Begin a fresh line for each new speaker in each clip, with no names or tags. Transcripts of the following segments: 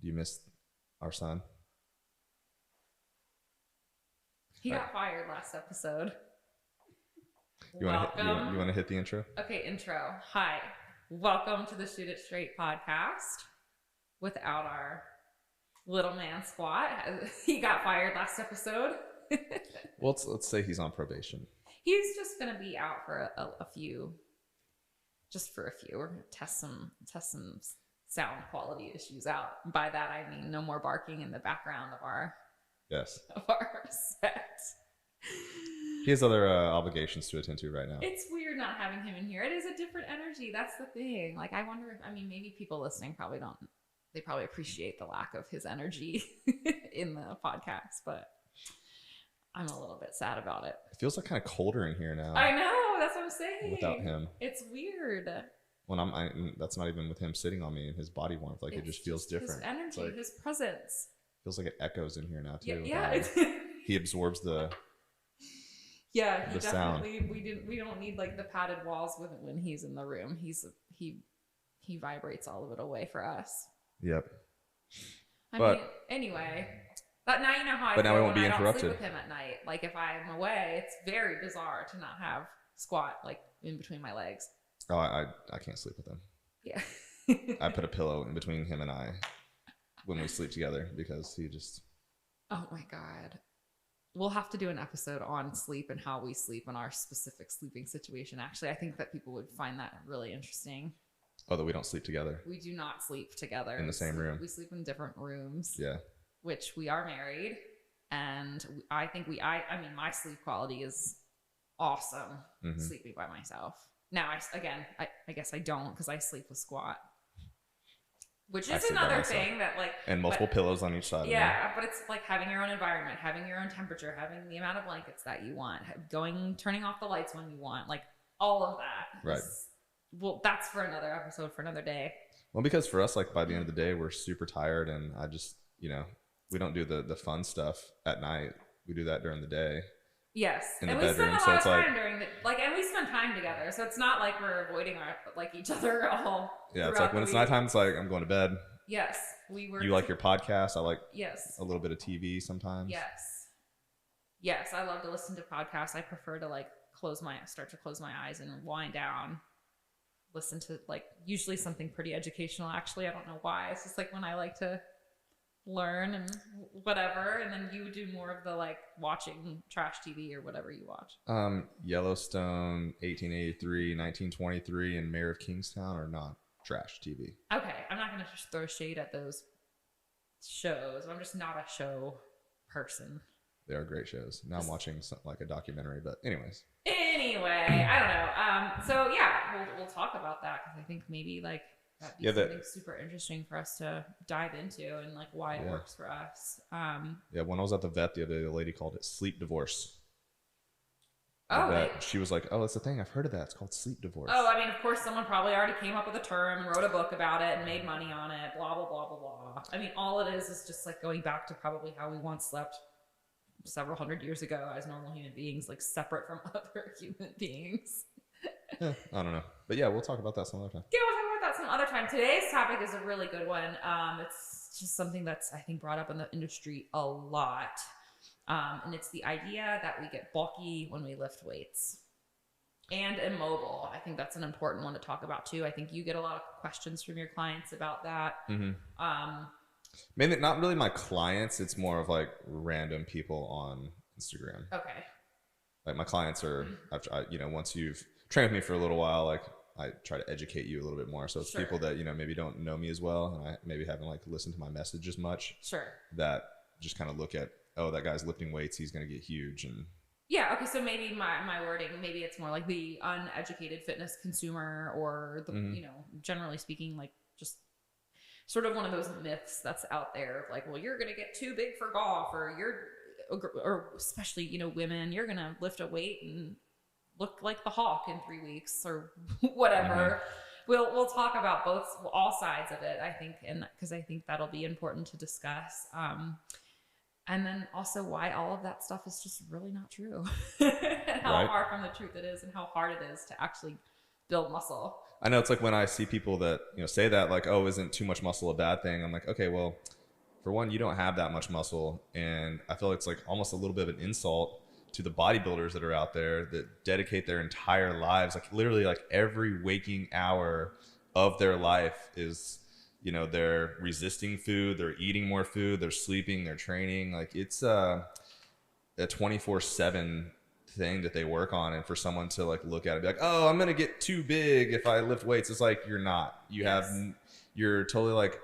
you missed our son.
He got fired last episode.
You want to hit the intro?
Okay, intro. Hi. Welcome to the Shoot It Straight podcast without our little man squat. He got fired last episode.
Well, let's say he's on probation.
He's just going to be out for a few. Just for a few. We're going to test some sound quality issues out. By that, I mean no more barking in the background of our set.
He has other obligations to attend to right now.
It's weird not having him in here. It is a different energy. That's the thing. Like, I wonder if, maybe people listening probably don't, they probably appreciate the lack of his energy in the podcast, but I'm a little bit sad about it.
It feels like kind of colder in here now.
I know. That's what I'm saying.
Without him.
It's weird.
When that's not even with him sitting on me and his body warmth. Like, it just feels different.
His energy, like, his presence.
Feels like it echoes in here now, too.
Yeah.
He absorbs the...
Yeah, he
definitely.
Sound. We don't need like the padded walls when he's in the room. He vibrates all of it away for us.
Yep.
I mean, anyway, but now you know how I feel.
But now we won't be
I
interrupted.
don't sleep with him at night. Like, if I'm away, it's very bizarre to not have squat like in between my legs.
Oh, I can't sleep with him.
Yeah.
I put a pillow in between him and I when we sleep together because he just...
Oh my God. We'll have to do an episode on sleep and how we sleep in our specific sleeping situation. Actually, I think that people would find that really interesting.
Oh, that we don't sleep together.
We do not sleep together.
In the same room.
We sleep in different rooms.
Yeah. Which
we are married. And I think my sleep quality is awesome sleeping by myself. Now, I guess I don't because I sleep with squat. Which is another thing that like...
And multiple pillows on each side.
Yeah, but it's like having your own environment, having your own temperature, having the amount of blankets that you want, turning off the lights when you want, like all of that.
Right.
Well, that's for another episode, for another day.
Well, because for us, like by the end of the day, we're super tired and I just, we don't do the fun stuff at night. We do that during the day.
Yes,
in the
and
bedroom.
We spend a lot of time during and we spend time together, so it's not like we're avoiding each other all.
Yeah, it's like when it's nighttime, it's like I'm going to bed.
Yes, we were.
You like your podcast? I like
a
little bit of TV sometimes.
Yes, I love to listen to podcasts. I prefer to start to close my eyes and wind down, listen to usually something pretty educational. Actually, I don't know why. It's just when I like to learn and whatever, and then you do more of the watching trash TV or whatever you watch.
Yellowstone, 1883, 1923, and Mayor of Kingstown are not trash TV.
Okay, I'm not gonna just throw shade at those shows. I'm just not a show person.
They are great shows. Now I'm watching something like a documentary, but anyways.
Anyway, I don't know. So yeah, we'll talk about that because I think maybe that'd be something super interesting for us to dive into and why it works for us.
When I was at the vet the other day, the lady called it sleep divorce.
Oh,
she was like, "Oh, that's the thing. I've heard of that. It's called sleep divorce."
Oh, of course, someone probably already came up with a term and wrote a book about it and made money on it. Blah blah blah blah blah. All it is just going back to probably how we once slept several hundred years ago as normal human beings, separate from other human beings.
Yeah, I don't know, but yeah, we'll talk about that some other time.
Yeah, we'll talk about that some other time. Today's topic is a really good one. It's just something that's I think brought up in the industry a lot. And it's the idea that we get bulky when we lift weights and immobile. I think that's an important one to talk about too. I think you get a lot of questions from your clients about that.
Mm-hmm. Maybe not really my clients. It's more of random people on Instagram.
Okay.
My clients are, once you've trained with me for a little while, I try to educate you a little bit more. So it's people that, maybe don't know me as well. And I maybe haven't listened to my message as much.
Sure.
That just kind of look at, oh, that guy's lifting weights. He's going to get huge. And
yeah. Okay. So maybe my wording, maybe it's more the uneducated fitness consumer or the, generally speaking, just sort of one of those myths that's out there of well, you're going to get too big for golf or especially, wemen, you're going to lift a weight and look like the Hawk in 3 weeks or whatever. Mm-hmm. We'll talk about all sides of it, I think, and because I think that'll be important to discuss. And then also why all of that stuff is just really not true. And how far from the truth it is and how hard it is to actually build muscle.
I know it's when I see people that, say that oh, isn't too much muscle a bad thing? I'm like, okay, well, for one, you don't have that much muscle, and I feel it's like almost a little bit of an insult to the bodybuilders that are out there that dedicate their entire lives, like literally like every waking hour of their life is, you know, they're resisting food, they're eating more food, they're sleeping, they're training. Like it's a 24/7 thing that they work on, and for someone to like look at it and be like, oh, I'm gonna get too big if I lift weights, it's like you're not. You're totally like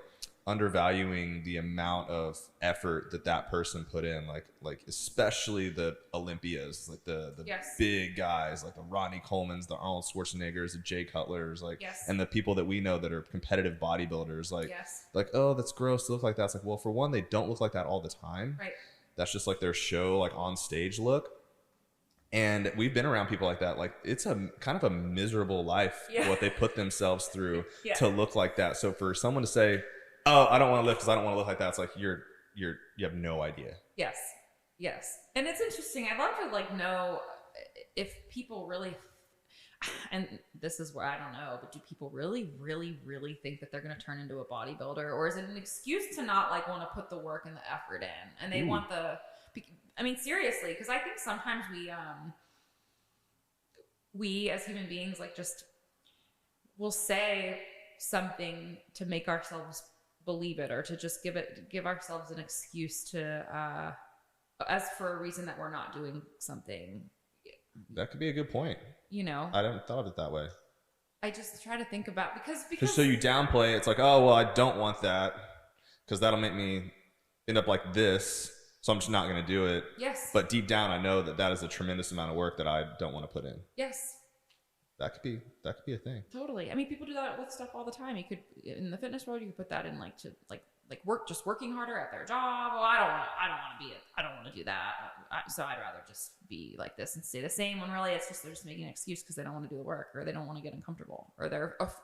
undervaluing the amount of effort that person put in, like especially the Olympias, like the big guys, like the Rodney Colemans, the Arnold Schwarzeneggers, the Jay Cutlers, like and the people that we know that are competitive bodybuilders, like oh, that's gross to look like that. It's like, well, for one, they don't look like that all the time, right? That's just like their show, like on stage look. And we've been around people like that. Like it's a kind of a miserable life what they put themselves through to look like that. So for someone to say, oh, I don't want to lift because I don't want to look like that, it's like you have no idea.
Yes. And it's interesting. I'd love to like know if people really, and this is where I don't know, but do people really, really, really think that they're going to turn into a bodybuilder, or is it an excuse to not like want to put the work and the effort in, and they want the, I mean, seriously, because I think sometimes we as human beings like just will say something to make ourselves believe it, or to just give ourselves an excuse to as for a reason that we're not doing something.
That could be a good point.
You know,
I hadn't thought of it that way.
I just try to think about because
so you downplay it. It's like, oh well, I don't want that because that'll make me end up like this, so I'm just not going to do it.
Yes.
But deep down, I know that is a tremendous amount of work that I don't want to put in.
Yes.
That could be a thing.
Totally. I mean, people do that with stuff all the time. You could, in the fitness world, you could put that in like to like working harder at their job. Well, I don't want to do that. So I'd rather just be like this and stay the same, when really it's just they're just making an excuse because they don't want to do the work, or they don't want to get uncomfortable, or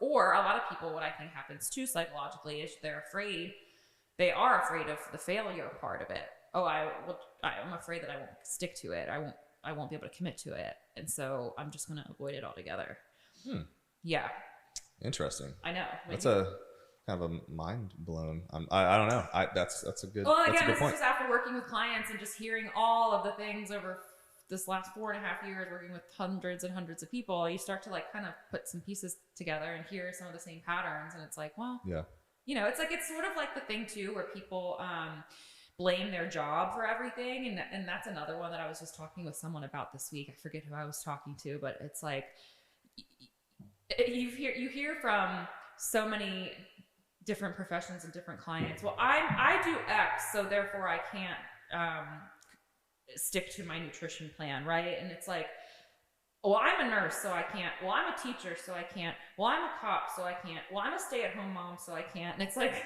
or a lot of people, what I think happens too psychologically is they are afraid of the failure part of it. Oh, I'm afraid that I won't stick to it. I won't be able to commit to it. And so I'm just going to avoid it altogether. Yeah.
Interesting.
I know.
That's a kind of a mind blown. I don't know. That's a good,
well,
that's
again,
a good
this
point.
is just after working with clients and just hearing all of the things over this last 4.5 years, working with hundreds and hundreds of people, you start to like kind of put some pieces together and hear some of the same patterns. And it's like, well, yeah, you know, it's sort of like the thing too, where people, blame their job for everything, and that's another one that I was just talking with someone about this week. I forget who I was talking to, but it's like you hear from so many different professions and different clients. Well, I do X, so therefore I can't stick to my nutrition plan, right? And it's like, well, I'm a nurse, so I can't. Well, I'm a teacher, so I can't. Well, I'm a cop, so I can't. Well, I'm a stay-at-home mom, so I can't. And it's like,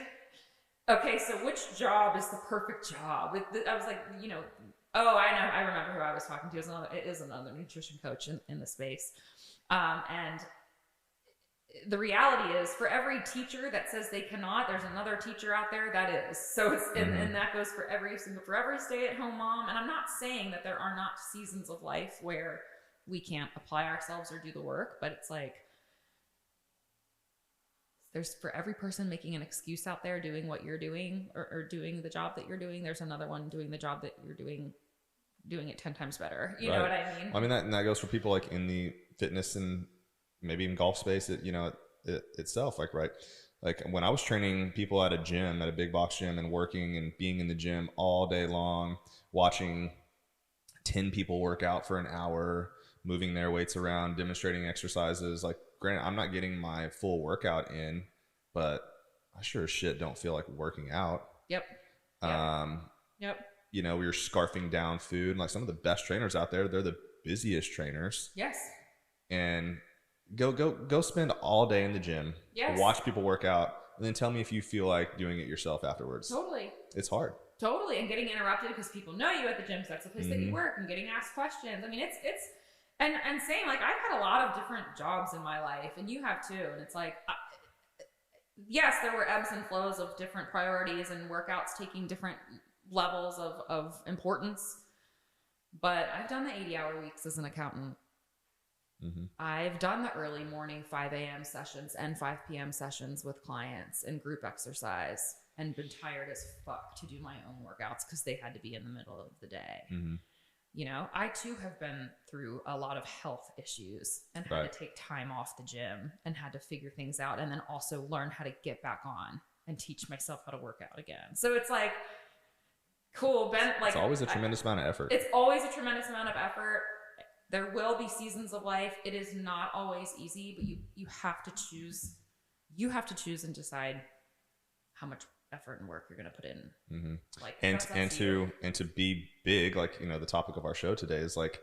okay, so which job is the perfect job? I was like, you know, oh, I know. I remember who I was talking to. It is another nutrition coach in the space. And the reality is, for every teacher that says they cannot, there's another teacher out there that is. So it's, and that goes for every stay-at-home mom. And I'm not saying that there are not seasons of life where we can't apply ourselves or do the work, but it's like, there's, for every person making an excuse out there doing what you're doing, or doing the job that you're doing, there's another one doing the job that you're doing it 10 times better. You know what I mean?
I mean, that goes for people like in the fitness and maybe even golf space, itself. Like, right. Like when I was training people at a gym, at a big box gym, and working and being in the gym all day long, watching 10 people work out for an hour, moving their weights around, demonstrating exercises. Like, granted, I'm not getting my full workout in, but I sure as shit don't feel like working out.
Yep. Yep.
You know, we were scarfing down food. Like some of the best trainers out there, they're the busiest trainers.
Yes.
And go spend all day in the gym.
Yes.
Watch people work out, and then tell me if you feel like doing it yourself afterwards.
Totally.
It's hard.
Totally. And getting interrupted because people know you at the gym, so that's the place that you work, and getting asked questions. I mean, it's and same, like I've had a lot of different jobs in my life, and you have too. And it's like, yes, there were ebbs and flows of different priorities and workouts taking different levels of importance. But I've done the 80-hour weeks as an accountant. I've done the early morning 5 a.m. sessions and 5 p.m. sessions with clients and group exercise. and been tired as fuck to do my own workouts because they had to be in the middle of the day.
Mm-hmm.
You know, I too have been through a lot of health issues and had to take time off the gym and had to figure things out, and then also learn how to get back on and teach myself how to work out again. So it's like, cool, Ben. Like,
it's always a tremendous amount of effort.
It's always a tremendous amount of effort. There will be seasons of life. It is not always easy, but you have to choose. You have to choose and decide how much effort and work you're going to put in.
Mm-hmm.
Like,
and to be big, like, you know, the topic of our show today is like,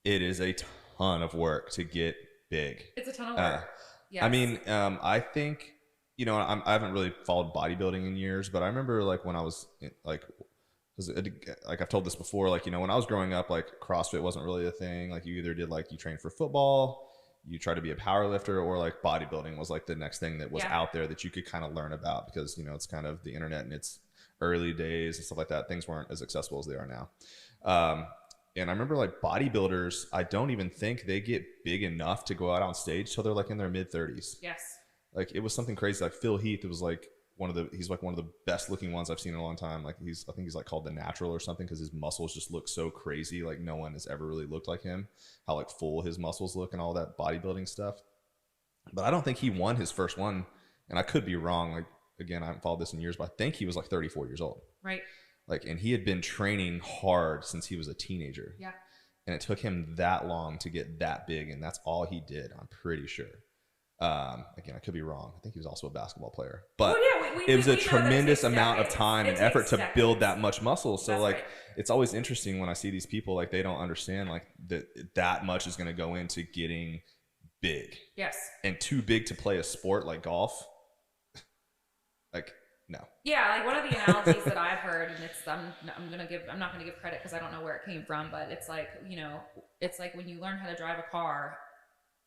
it is a ton of work to get big.
It's a ton of work.
Yes. I mean, I think, you know, I haven't really followed bodybuilding in years, but I remember like when I was like I've told this before, like, you know, when I was growing up, like CrossFit wasn't really a thing. Like you either did, like, you trained for football, you try to be a power lifter, or like bodybuilding was like the next thing that was out there that you could kind of learn about, because, you know, it's kind of the internet in its early days and stuff like that. Things weren't as accessible as they are now. And I remember like bodybuilders, I don't even think they get big enough to go out on stage till they're like in their mid 30s.
Yes.
Like it was something crazy. Like Phil Heath, it was like he's like one of the best looking ones I've seen in a long time. Like I think he's like called the natural or something, because his muscles just look so crazy. Like no one has ever really looked like him, how like full his muscles look and all that bodybuilding stuff. But I don't think he won his first one. And I could be wrong. Like, again, I haven't followed this in years, but I think he was like 34 years old.
Right.
Like, and he had been training hard since he was a teenager.
Yeah.
And it took him that long to get that big. And that's all he did, I'm pretty sure. Again, I could be wrong. I think he was also a basketball player, but it was a tremendous amount of time and effort to build that much muscle. So like, it's always interesting when I see these people, like they don't understand like that much is going to go into getting big.
Yes. And
too big to play a sport like golf. Like, no.
Yeah, like one of the analogies that I've heard, and it's I'm not gonna give credit because I don't know where it came from, but it's like, you know, it's like when you learn how to drive a car.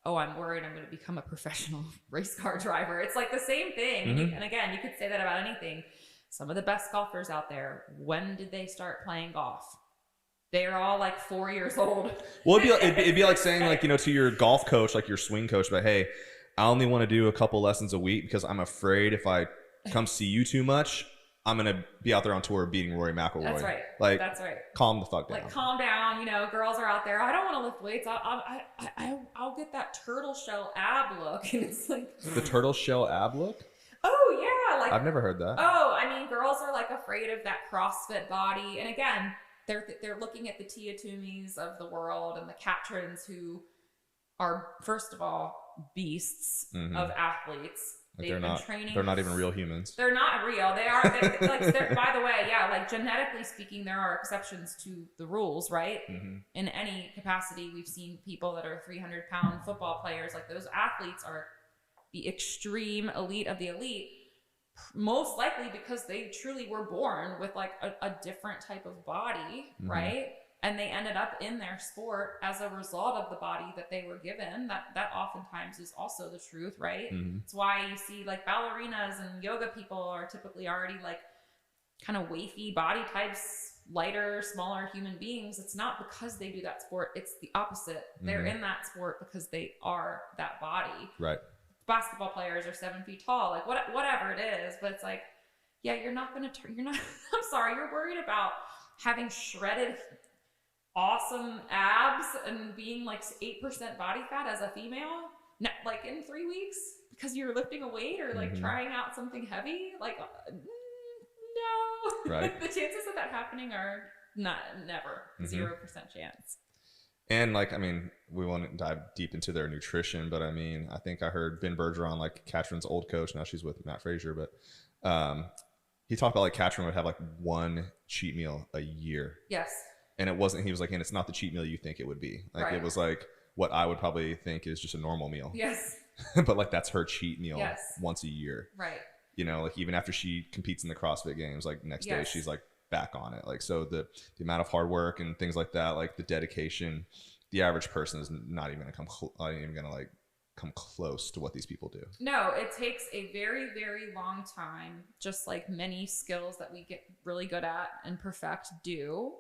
Oh, I'm worried I'm going to become a professional race car driver. It's like the same thing.
Mm-hmm.
And again, you could say that about anything. Some of the best golfers out there, when did they start playing golf? They're all like 4 years old.
Well, it'd be like saying, like, you know, to your golf coach, like your swing coach, but hey, I only want to do a couple lessons a week because I'm afraid if I come see you too much, I'm going to be out there on tour beating Rory McIlroy.
That's right.
Like,
that's right.
Calm the fuck down.
Like, calm down. You know, girls are out there. I don't want to lift weights. I'll get that turtle shell ab look. And it's like.
The turtle shell ab look?
Oh, yeah. Like,
I've never heard that.
Oh, I mean, girls are like afraid of that CrossFit body. And again, they're looking at the Tia Tumis of the world and the Katrins, who are, first of all, beasts of athletes.
Like they're not even real humans.
They're not real. They're by the way, yeah, like genetically speaking, there are exceptions to the rules, right? Mm-hmm. In any capacity, we've seen people that are 300-pound football players. Like, those athletes are the extreme elite of the elite, most likely because they truly were born with like a different type of body, right? And they ended up in their sport as a result of the body that they were given. That oftentimes is also the truth, right? Mm-hmm. It's why you see like ballerinas and yoga people are typically already like kind of wafy body types, lighter, smaller human beings. It's not because they do that sport. It's the opposite. They're in that sport because they are that body.
Right.
Basketball players are 7 feet tall, like whatever it is. But it's like, yeah, you're not, I'm sorry, you're worried about having shredded awesome abs and being like 8% body fat as a female, like in 3 weeks because you're lifting a weight or like trying out something heavy. Like, no. Right. The chances of that happening are never 0% chance.
And like, I mean, we won't dive deep into their nutrition, but I mean, I think I heard Ben Bergeron, like Katrin's old coach, now she's with Matt Frazier, but he talked about like Katrin would have like one cheat meal a year.
Yes.
And it wasn't, he was like, and it's not the cheat meal you think it would be. Like, It was like what I would probably think is just a normal meal.
Yes.
But like, that's her cheat meal once a year.
Right.
You know, like even after she competes in the CrossFit games, like next day she's like back on it. Like, so the amount of hard work and things like that, like the dedication, the average person is not even gonna come close to what these people do.
No, it takes a very, very long time, just like many skills that we get really good at and perfect do.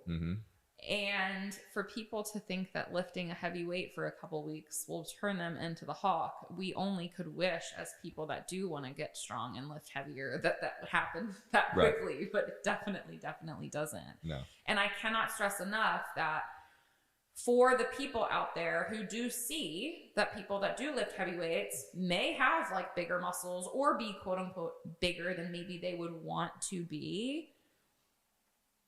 And for people to think that lifting a heavy weight for a couple weeks will turn them into the hawk, we only could wish, as people that do want to get strong and lift heavier, that would happen that quickly. Right. But it definitely doesn't.
No.
And I cannot stress enough that for the people out there who do see that people that do lift heavy weights may have like bigger muscles or be quote unquote bigger than maybe they would want to be,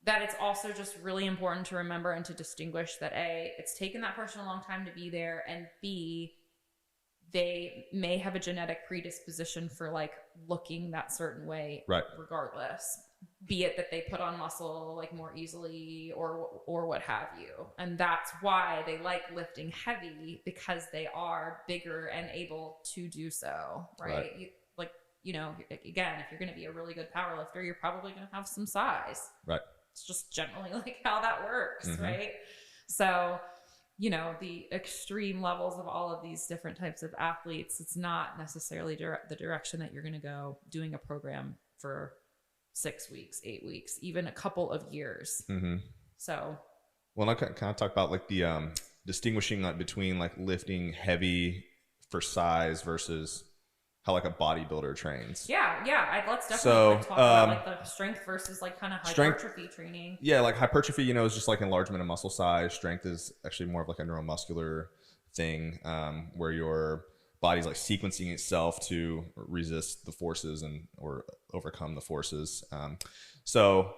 that it's also just really important to remember and to distinguish that A, it's taken that person a long time to be there, and B, they may have a genetic predisposition for like looking that certain way,
right,
regardless, be it that they put on muscle like more easily or what have you. And that's why they like lifting heavy, because they are bigger and able to do so, right? Again, if you're going to be a really good power lifter, you're probably going to have some size.
Right.
It's just generally like how that works, right? So, the extreme levels of all of these different types of athletes, it's not necessarily the direction that you're going to go doing a program for 6 weeks, 8 weeks, even a couple of years. So,
well, I kind of talk about like the distinguishing between like lifting heavy for size versus how like a bodybuilder trains.
Yeah. Let's definitely talk about like the strength versus like kind of hypertrophy training.
Yeah, like hypertrophy, is just like enlargement of muscle size. Strength is actually more of like a neuromuscular thing, where your body's like sequencing itself to resist the forces or overcome the forces. So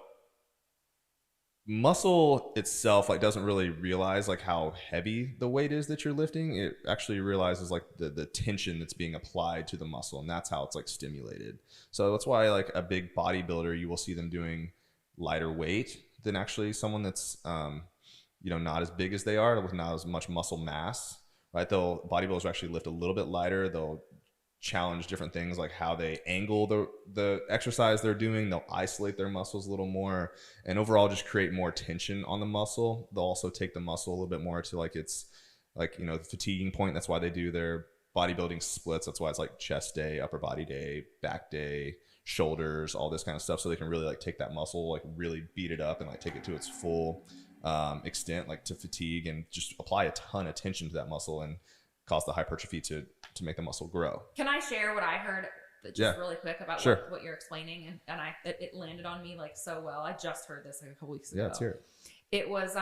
muscle itself like doesn't really realize like how heavy the weight is that you're lifting. It actually realizes like the tension that's being applied to the muscle, and that's how it's like stimulated. So that's why like a big bodybuilder, you will see them doing lighter weight than actually someone that's not as big as they are with not as much muscle mass, right? Bodybuilders actually lift a little bit lighter. They'll challenge different things like how they angle the exercise they're doing. They'll isolate their muscles a little more, and overall just create more tension on the muscle. They'll also take the muscle a little bit more to like it's like the fatiguing point. That's why they do their bodybuilding splits. That's why it's like chest day, upper body day, back day, shoulders, all this kind of stuff, so they can really like take that muscle, like really beat it up and like take it to its full extent, like to fatigue, and just apply a ton of tension to that muscle and cause the hypertrophy to make the muscle grow.
Can I share what I heard just really quick about what you're explaining? And it landed on me like so well. I just heard this like a couple weeks ago.
Yeah, let's hear it.
It was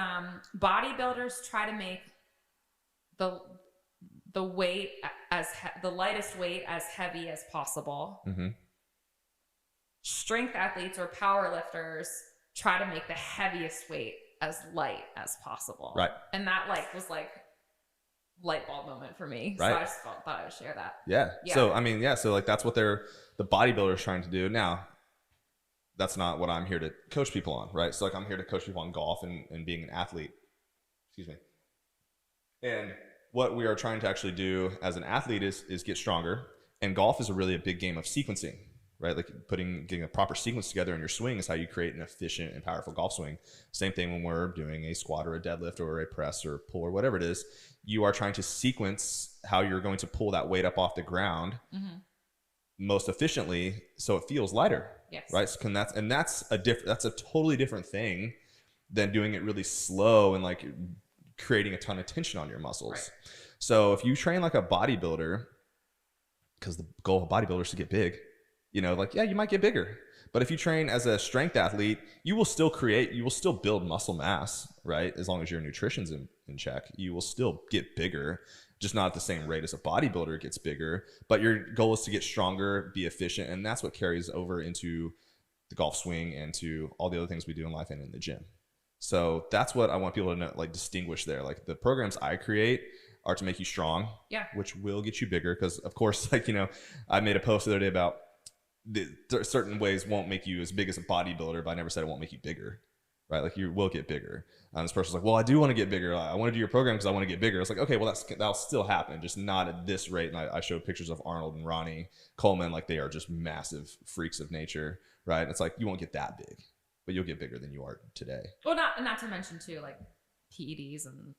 bodybuilders try to make the weight the lightest weight as heavy as possible. Strength athletes or power lifters try to make the heaviest weight as light as possible.
Right.
And that like was like light bulb moment for me.
Right.
So I just thought I would share that.
Yeah. So like that's what the bodybuilder is trying to do. Now, that's not what I'm here to coach people on, right? So like I'm here to coach people on golf and being an athlete. Excuse me. And what we are trying to actually do as an athlete is get stronger. And golf is really a big game of sequencing, right? Like getting a proper sequence together in your swing is how you create an efficient and powerful golf swing. Same thing when we're doing a squat or a deadlift or a press or pull or whatever it is. You are trying to sequence how you're going to pull that weight up off the ground most efficiently, so it feels lighter.
Yes.
Right. So that's a totally different thing than doing it really slow and like creating a ton of tension on your muscles. Right. So if you train like a bodybuilder, because the goal of a bodybuilder is to get big, you might get bigger. But if you train as a strength athlete, you will still build muscle mass, right? As long as your nutrition's in check, you will still get bigger, just not at the same rate as a bodybuilder gets bigger. But your goal is to get stronger, be efficient, and that's what carries over into the golf swing and to all the other things we do in life and in the gym. So that's what I want people to know, like distinguish there. Like the programs I create are to make you strong, which will get you bigger. Because of course, I made a post the other day about certain ways won't make you as big as a bodybuilder, but I never said it won't make you bigger, right? Like you will get bigger. This person's like, well, I do want to get bigger. I want to do your program because I want to get bigger. It's like, okay, well, that'll still happen, just not at this rate. And I showed pictures of Arnold and Ronnie Coleman, like they are just massive freaks of nature, right? It's like you won't get that big, but you'll get bigger than you are today.
Well, not to mention too, like PEDs and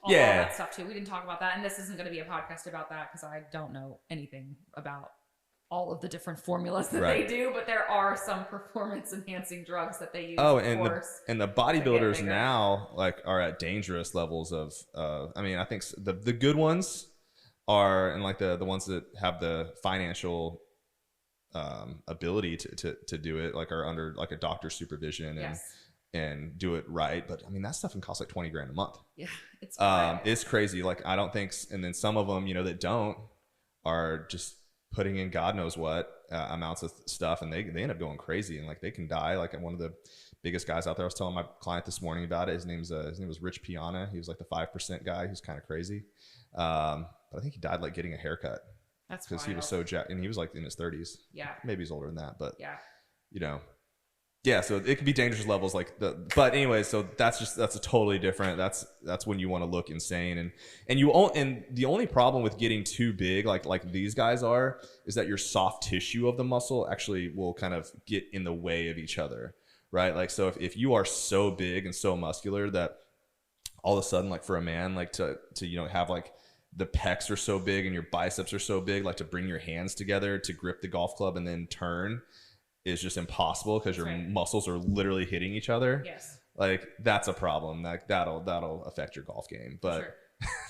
all that stuff too. We didn't talk about that, and this isn't going to be a podcast about that because I don't know anything about all of the different formulas that
Right.
they do, but there are some performance enhancing drugs that they use.
Oh,
of course,
and the
to get
bodybuilders
bigger.
now like are at dangerous levels of. I mean, I think the good ones are, and like the ones that have the financial ability to do it, like are under like a doctor's supervision
Yes.
and do it right. But I mean, that stuff can cost like 20 grand a month.
Yeah, it's wild.
It's crazy. Like I don't think, and then some of them, you know, that don't are just putting in God knows what amounts of stuff, and they end up going crazy, and like they can die. Like one of the biggest guys out there, I was telling my client this morning about it. His name was Rich Piana. He was like the 5% guy. He's kind of crazy, but I think he died like getting a haircut.
That's
because he was so jacked, and he was like in his 30s.
Yeah,
maybe he's older than that, but
yeah,
you know. Yeah, so it can be dangerous levels but anyway, so that's a totally different. That's when you want to look insane, and the only problem with getting too big like these guys are is that your soft tissue of the muscle actually will kind of get in the way of each other, right? Like so if you are so big and so muscular that all of a sudden, like for a man, like to you know have like the pecs are so big and your biceps are so big, like to bring your hands together to grip the golf club and then turn is just impossible because your muscles are literally hitting each other.
Yes.
Like that's a problem. Like that'll affect your golf game. But
sure.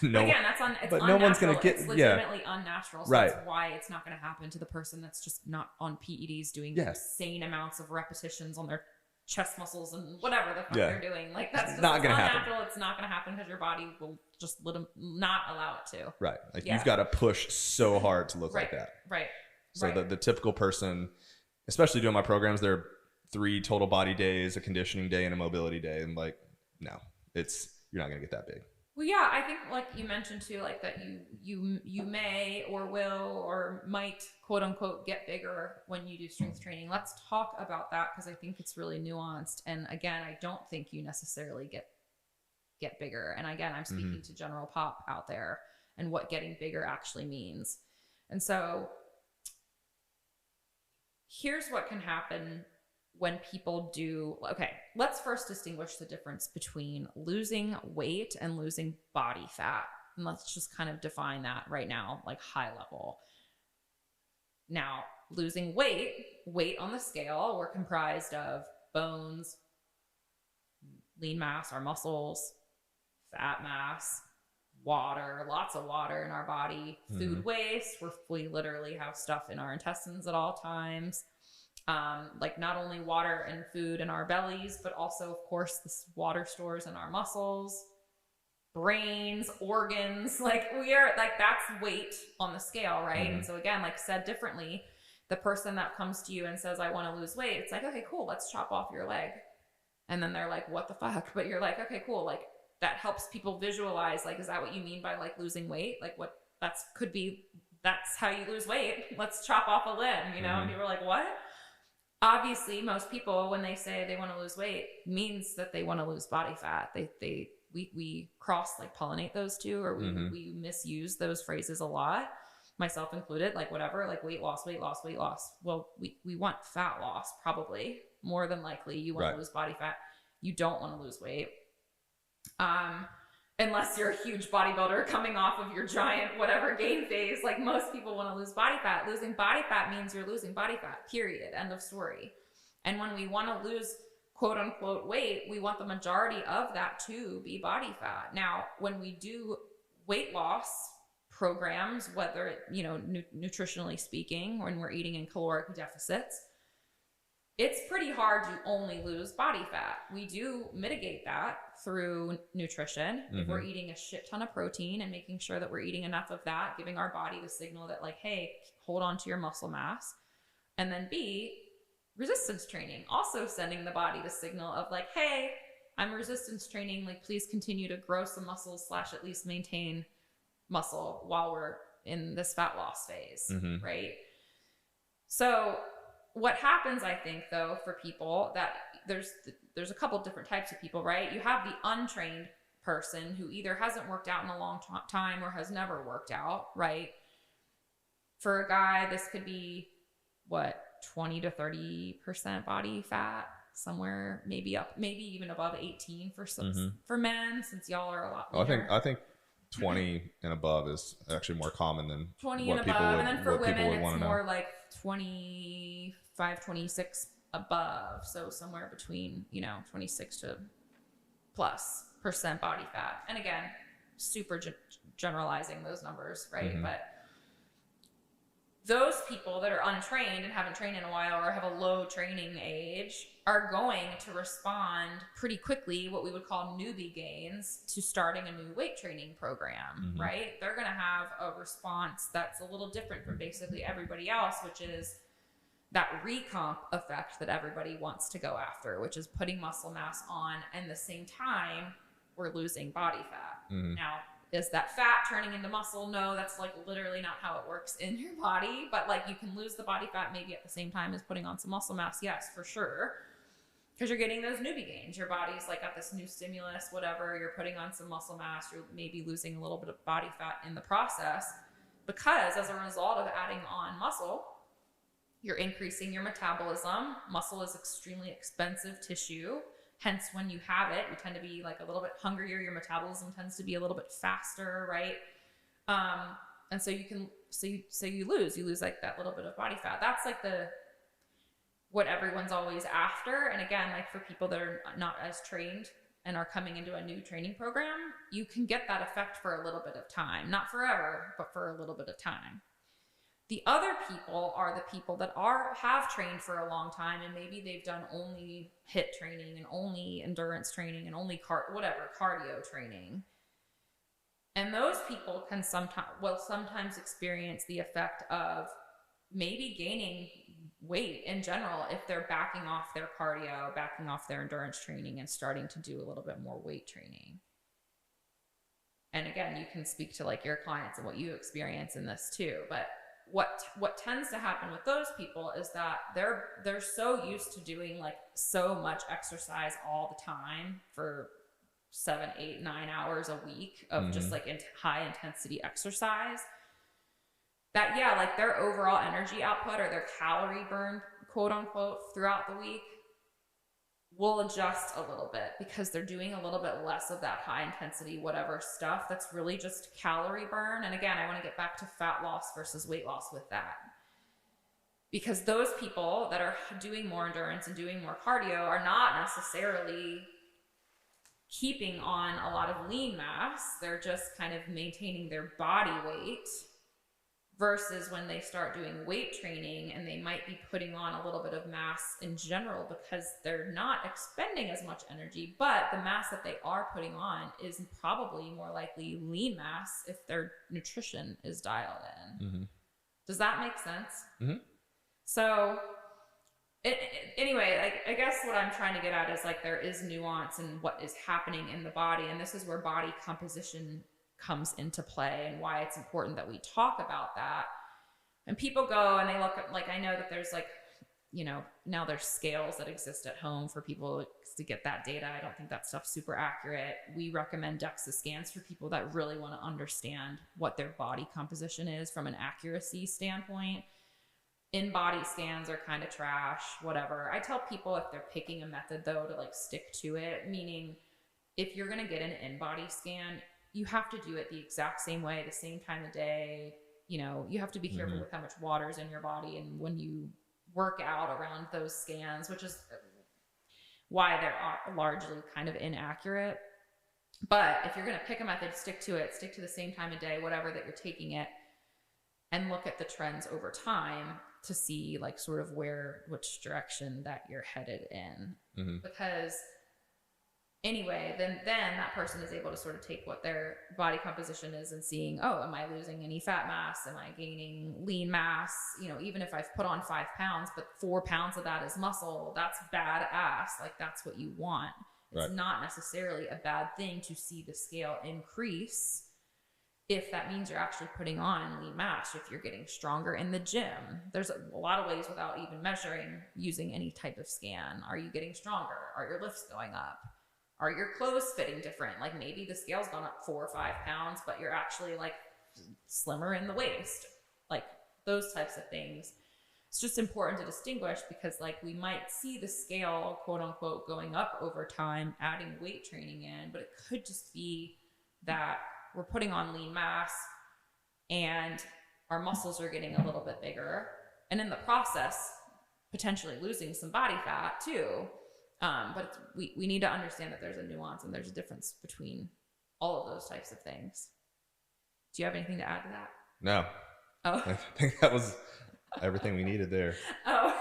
But again, it's
but
unnatural.
no one's gonna get
it's legitimately unnatural. So
right.
That's why it's not going to happen to the person that's just not on PEDs doing insane amounts of repetitions on their chest muscles and whatever the fuck they're doing. Like that's just
not going to happen.
It's not going to happen because your body will just not allow it to.
Right. Like you've got to push so hard to look like that.
Right.
So the typical person, especially doing my programs, there are 3 total body days, a conditioning day, and a mobility day. And like, no, you're not going to get that big.
Well, yeah, I think like you mentioned too, like that you may or will or might quote unquote get bigger when you do strength training. Let's talk about that because I think it's really nuanced. And again, I don't think you necessarily get bigger. And again, I'm speaking to general pop out there and what getting bigger actually means. And so here's what can happen when people do. Okay, let's first distinguish the difference between losing weight and losing body fat. And let's just kind of define that right now, like high level. Now, losing weight on the scale, we're comprised of bones, lean mass, our muscles, fat mass, water, lots of water in our body, food waste, we literally have stuff in our intestines at all times. Like not only water and food in our bellies, but also of course this water stores in our muscles, brains, organs, like that's weight on the scale, right? And so again, like said differently, the person that comes to you and says, I want to lose weight, it's like, okay, cool, let's chop off your leg. And then they're like, what the fuck? But you're like, okay, cool. Like that helps people visualize, like, is that what you mean by like losing weight? Like what that's how you lose weight. Let's chop off a limb, you know? And you were like, what? Obviously, most people, when they say they want to lose weight, means that they want to lose body fat. We cross like pollinate those two, or we misuse those phrases a lot, myself included. Like whatever, like weight loss, weight loss, weight loss. Well, we want fat loss, probably more than likely. You want to lose body fat. You don't want to lose weight. Unless you're a huge bodybuilder coming off of your giant whatever gain phase, like most people want to lose body fat. Losing body fat means you're losing body fat, period, end of story. And when we want to lose quote unquote weight, we want the majority of that to be body fat. Now, when we do weight loss programs, whether, nutritionally speaking, when we're eating in caloric deficits, it's pretty hard to only lose body fat. We do mitigate that through nutrition. If we're eating a shit ton of protein and making sure that we're eating enough of that, giving our body the signal that like, hey, hold on to your muscle mass. And then B, resistance training, also sending the body the signal of like, hey, I'm resistance training. Like, please continue to grow some muscles / at least maintain muscle while we're in this fat loss phase, right? So what happens, I think, though, for people that there's a couple different types of people, right? You have the untrained person who either hasn't worked out in a long time or has never worked out, right? For a guy, this could be 20 to 30% body fat, somewhere maybe even above 18 for some for men, since y'all are a lot leaner.
I think 20 and above is actually more common than
20
what
and
people
above.
would,
And then for
what people
women,
would want
it's
to know.
more like 25, 26 above. So somewhere between, 26 to plus % body fat. And again, super generalizing those numbers, right? But those people that are untrained and haven't trained in a while or have a low training age are going to respond pretty quickly, what we would call newbie gains, to starting a new weight training program, right? They're going to have a response that's a little different from basically everybody else, which is that recomp effect that everybody wants to go after, which is putting muscle mass on, and at the same time, we're losing body fat. Now, is that fat turning into muscle? No, that's like literally not how it works in your body. But like you can lose the body fat maybe at the same time as putting on some muscle mass. Yes, for sure. Because you're getting those newbie gains. Your body's like got this new stimulus, whatever. You're putting on some muscle mass. You're maybe losing a little bit of body fat in the process. Because as a result of adding on muscle, you're increasing your metabolism. Muscle is extremely expensive tissue. Hence, when you have it, you tend to be like a little bit hungrier. Your metabolism tends to be a little bit faster, right? And so you lose like that little bit of body fat. That's like what everyone's always after. And again, like for people that are not as trained and are coming into a new training program, you can get that effect for a little bit of time, not forever, but for a little bit of time. The other people are the people that have trained for a long time, and maybe they've done only HIIT training and only endurance training and only cardio training. And those people can sometimes experience the effect of maybe gaining weight in general if they're backing off their cardio, backing off their endurance training, and starting to do a little bit more weight training. And again, you can speak to like your clients and what you experience in this too, but what tends to happen with those people is that they're so used to doing like so much exercise all the time for 7, 8, 9 hours a week of just like high intensity exercise that like their overall energy output or their calorie burn, quote unquote, throughout the week will adjust a little bit because they're doing a little bit less of that high intensity whatever stuff that's really just calorie burn. And again, I want to get back to fat loss versus weight loss with that, because those people that are doing more endurance and doing more cardio are not necessarily keeping on a lot of lean mass. They're just kind of maintaining their body weight, versus when they start doing weight training and they might be putting on a little bit of mass in general because they're not expending as much energy, but the mass that they are putting on is probably more likely lean mass if their nutrition is dialed in. Does that make sense? So anyway, like, I guess what I'm trying to get at is like there is nuance in what is happening in the body, and this is where body composition comes into play and why it's important that we talk about that. And people go and they look at, like, I know that there's like, now there's scales that exist at home for people to get that data. I don't think that stuff's super accurate. We recommend DEXA scans for people that really want to understand what their body composition is from an accuracy standpoint. In-body scans are kind of trash, whatever. I tell people if they're picking a method though to like stick to it, meaning if you're going to get an in-body scan, you have to do it the exact same way, the same time of day. You have to be careful with how much water's in your body. And when you work out around those scans, which is why they're largely kind of inaccurate. But if you're going to pick a method, stick to it, stick to the same time of day, whatever that you're taking it, and look at the trends over time to see like sort of which direction that you're headed in. Because anyway, then that person is able to sort of take what their body composition is and seeing, oh, am I losing any fat mass? Am I gaining lean mass? Even if I've put on 5 pounds, but 4 pounds of that is muscle, that's badass. Like, that's what you want. It's not necessarily a bad thing to see the scale increase if that means you're actually putting on lean mass, if you're getting stronger in the gym. There's a lot of ways without even measuring, using any type of scan. Are you getting stronger? Are your lifts going up? Are your clothes fitting different? Like maybe the scale's gone up 4 or 5 pounds, but you're actually like slimmer in the waist. Like those types of things. It's just important to distinguish because like we might see the scale, quote unquote, going up over time, adding weight training in, but it could just be that we're putting on lean mass and our muscles are getting a little bit bigger. And in the process, potentially losing some body fat too. But we need to understand that there's a nuance and there's a difference between all of those types of things. Do you have anything to add to that?
No.
Oh.
I think that was everything we needed there.
Oh,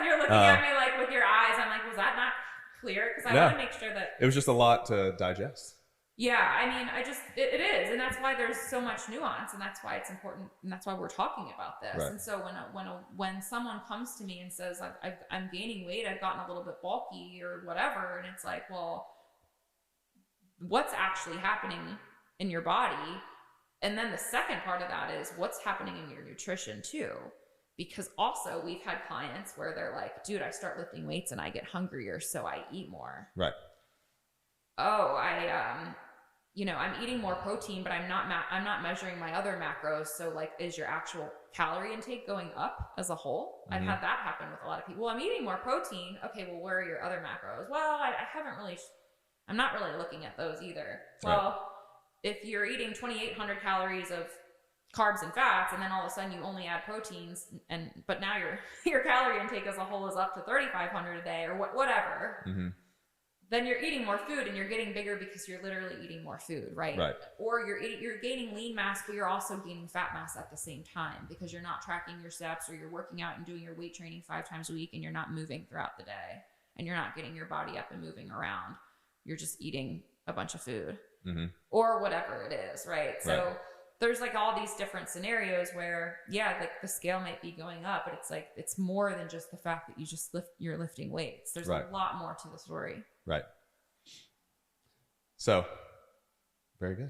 you're looking at me like with your eyes. I'm like, was that not clear? Because I want to make sure that
it was just a lot to digest.
Yeah, I mean, it is, and that's why there's so much nuance, and that's why it's important, and that's why we're talking about this. Right. And so when someone comes to me and says I'm gaining weight, I've gotten a little bit bulky or whatever, and it's like, well, what's actually happening in your body? And then the second part of that is what's happening in your nutrition too. Because also we've had clients where they're like, dude, I start lifting weights and I get hungrier, so I eat more.
Right.
Oh, I'm eating more protein, but I'm not measuring my other macros. So like, is your actual calorie intake going up as a whole? Mm-hmm. I've had that happen with a lot of people. Well, I'm eating more protein. Okay, well, where are your other macros? Well, I'm not really looking at those either. Well, right. If you're eating 2,800 calories of carbs and fats, and then all of a sudden you only add proteins, but now your calorie intake as a whole is up to 3,500 a day or whatever. Mm-hmm. Then you're eating more food and you're getting bigger because you're literally eating more food, right? Right. Or you're gaining lean mass, but you're also gaining fat mass at the same time because you're not tracking your steps, or you're working out and doing your weight training 5 times a week and you're not moving throughout the day and you're not getting your body up and moving around. You're just eating a bunch of food, mm-hmm. or whatever it is, right? So there's like all these different scenarios where, like the scale might be going up, but it's like, it's more than just the fact that you're lifting weights. There's a lot more to the story.
Right. So, very good.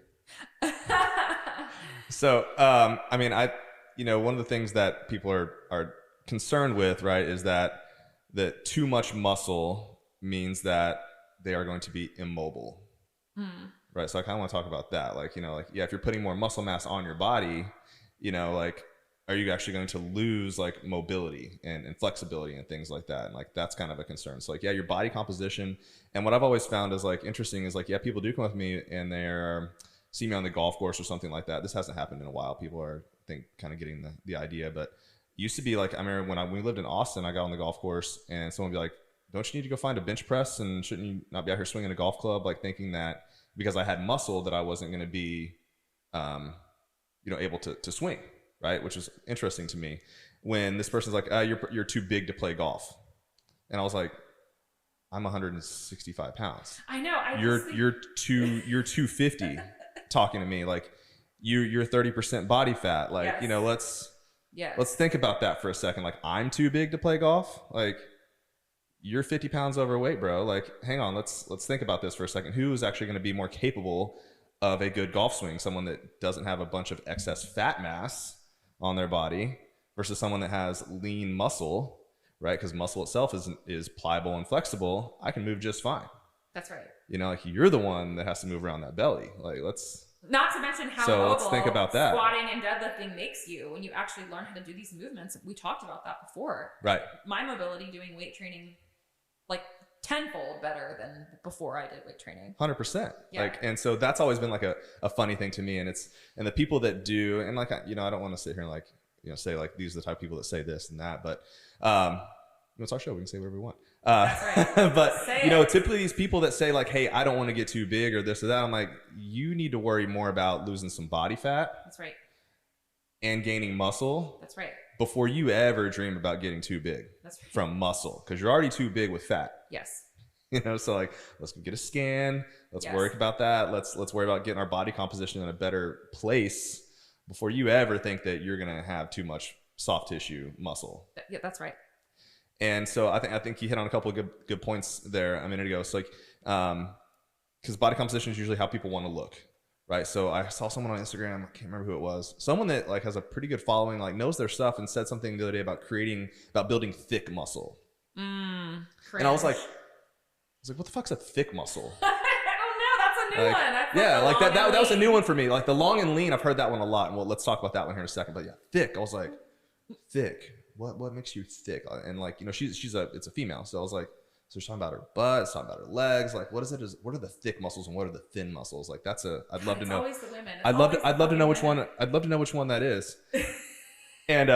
So, I mean, one of the things that people are concerned with, right, is that too much muscle means that they are going to be immobile. Mm. Right. So I kind of want to talk about that. Like, if you're putting more muscle mass on your body, are you actually going to lose like mobility and flexibility and things like that? And like, that's kind of a concern. So like, your body composition. And what I've always found is like interesting is like, people do come with me and see me on the golf course or something like that. This hasn't happened in a while. People are, I think, kind of getting the idea, but used to be like, I remember when we lived in Austin, I got on the golf course and someone would be like, don't you need to go find a bench press? And shouldn't you not be out here swinging a golf club? Like thinking that because I had muscle that I wasn't going to be, able to swing. Right. Which is interesting to me when this person's like, you're too big to play golf. And I was like, I'm 165 pounds.
I know.
You're 250 talking to me. Like you're 30% body fat. Like, yes. Let's think about that for a second. Like I'm too big to play golf. Like you're 50 pounds overweight, bro. Like, hang on. Let's think about this for a second. Who is actually going to be more capable of a good golf swing? Someone that doesn't have a bunch of excess fat mass on their body versus someone that has lean muscle, right? Because muscle itself is pliable and flexible. I can move just fine.
That's right.
Like you're the one that has to move around that belly. Like
not to mention how
so let's think about that.
Squatting and deadlifting makes you when you actually learn how to do these movements. We talked about that before.
Right. My
mobility doing weight training like tenfold better than before I did weight training.
100%. Yeah. Like, and so that's always been like a funny thing to me. And the people that do, and like, I don't want to sit here and like, say like, these are the type of people that say this and that, but, it's our show. We can say whatever we want.
That's right.
But typically these people that say like, hey, I don't want to get too big or this or that. I'm like, you need to worry more about losing some body fat.
That's right.
And gaining muscle.
That's right.
Before you ever dream about getting too big.
That's right.
From muscle. Because you're already too big with fat.
Yes.
So like, let's go get a scan. Let's worry about that. Let's worry about getting our body composition in a better place before you ever think that you're going to have too much soft tissue muscle.
Yeah, that's right.
And so I think you hit on a couple of good points there a minute ago. So like, because body composition is usually how people want to look. Right. So I saw someone on Instagram. I can't remember who it was. Someone that like has a pretty good following, like knows their stuff, and said something the other day about building thick muscle. And I was like, what the fuck's a thick muscle?
I don't know. That's a new one.
Like that was a new one for me. Like the long and lean, I've heard that one a lot. And well, let's talk about that one here in a second. But yeah, thick. I was like, thick. What makes you thick? And like, it's a female. So I was like, So she's talking about her butt, it's talking about her legs. Like, what are the thick muscles and what are the thin muscles? Like, I'd love to know.
Always the women.
I'd love to know which one. I'd love to know which one that is. And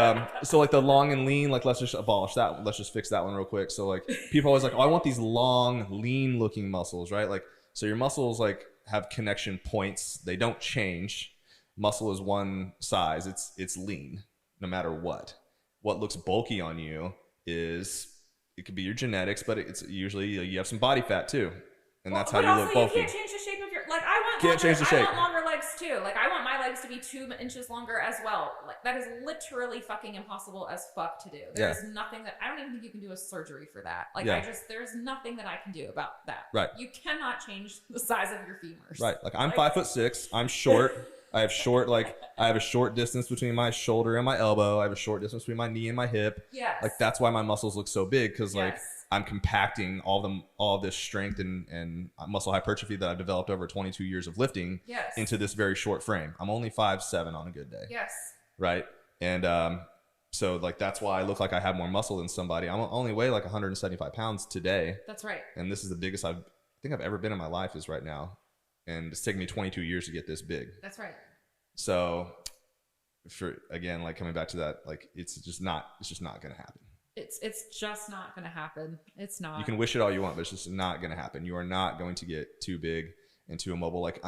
so like the long and lean, like let's just abolish that. Let's just fix that one real quick. So like people always like, oh, I want these long, lean looking muscles, right? Like, so your muscles like have connection points. They don't change. Muscle is one size. It's lean no matter what. What looks bulky on you it could be your genetics, but it's usually you have some body fat too. And that's how you look bulky.
You can't change the shape of your, like I want longer legs too. Like I want my legs to be 2 inches longer as well. Like that is literally fucking impossible as fuck to do. There's nothing that, I don't even think you can do a surgery for that. Like there's nothing that I can do about that.
Right.
You cannot change the size of your femurs.
Right. Like I'm 5'6", I'm short. I have a short distance between my shoulder and my elbow. I have a short distance between my knee and my hip.
Yes.
Like that's why my muscles look so big, because like I'm compacting all this strength and muscle hypertrophy that I've developed over 22 years of lifting into this very short frame. I'm only 5'7" on a good day.
Yes.
Right. And so like that's why I look like I have more muscle than somebody. I only weigh like 175 pounds today.
That's right.
And this is the biggest I think I've ever been in my life is right now. And it's taken me 22 years to get this big.
That's right.
So again, like coming back to that, like it's just not going to happen.
It's just not going to happen. It's not.
You can wish it all you want, but it's just not going to happen. You are not going to get too big and too immobile. Like